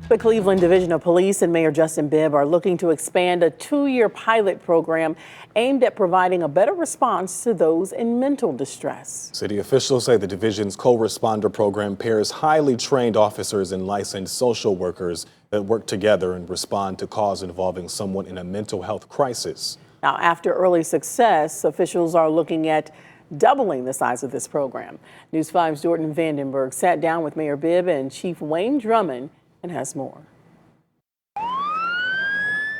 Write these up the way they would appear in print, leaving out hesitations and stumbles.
The Cleveland Division of Police and Mayor Justin Bibb are looking to expand a 2-year pilot program aimed at providing a better response to those in mental distress. City officials say the division's co-responder program pairs highly trained officers and licensed social workers that work together and respond to calls involving someone in a mental health crisis. Now, after early success, officials are looking at doubling the size of this program. News 5's Jordan Vandenberg sat down with Mayor Bibb and Chief Wayne Drummond and has more.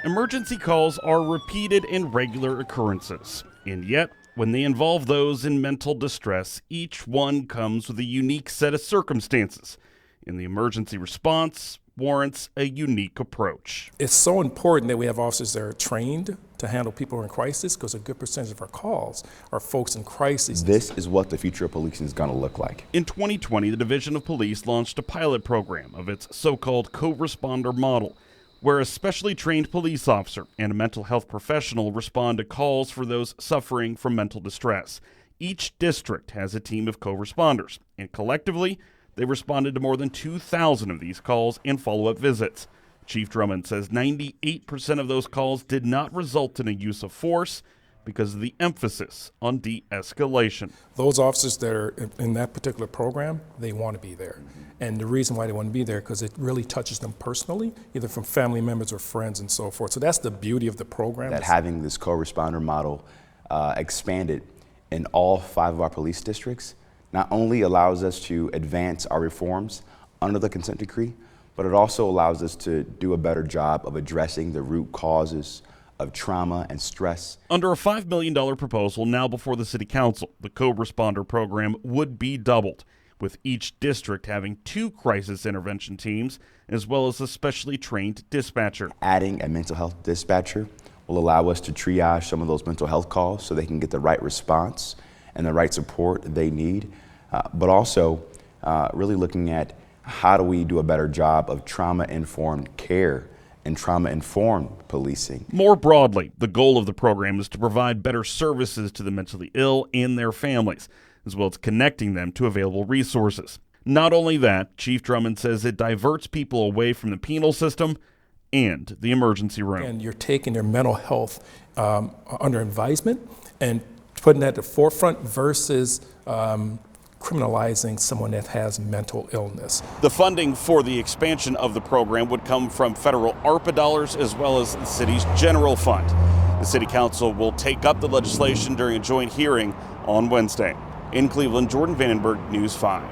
Emergency calls are repeated and regular occurrences, and yet when they involve those in mental distress, each one comes with a unique set of circumstances, and the emergency response warrants a unique approach. It's so important that we have officers that are trained to handle people in crisis, because a good percentage of our calls are folks in crisis. This is what the future of policing is going to look like. In 2020, the Division of Police launched a pilot program of its so-called co-responder model, where a specially trained police officer and a mental health professional respond to calls for those suffering from mental distress. Each district has a team of co-responders, and collectively, they responded to more than 2,000 of these calls and follow-up visits. Chief Drummond says 98% of those calls did not result in a use of force because of the emphasis on de-escalation. Those officers that are in that particular program, they want to be there. And the reason why they want to be there, because it really touches them personally, either from family members or friends and so forth. So that's the beauty of the program. That having this co-responder model expanded in all 5 of our police districts not only allows us to advance our reforms under the consent decree, but it also allows us to do a better job of addressing the root causes of trauma and stress. Under a $5 million proposal now before the City Council, the co-responder program would be doubled, with each district having 2 crisis intervention teams, as well as a specially trained dispatcher. Adding a mental health dispatcher will allow us to triage some of those mental health calls so they can get the right response and the right support they need, but also really looking at how do we do a better job of trauma-informed care and trauma-informed policing. More broadly, the goal of the program is to provide better services to the mentally ill and their families, as well as connecting them to available resources. Not only that, Chief Drummond says it diverts people away from the penal system and the emergency room. And you're taking their mental health under advisement and putting that at the forefront versus criminalizing someone that has mental illness. The funding for the expansion of the program would come from federal ARPA dollars as well as the city's general fund. The City Council will take up the legislation during a joint hearing on Wednesday. In Cleveland, Jordan Vandenberg, News 5.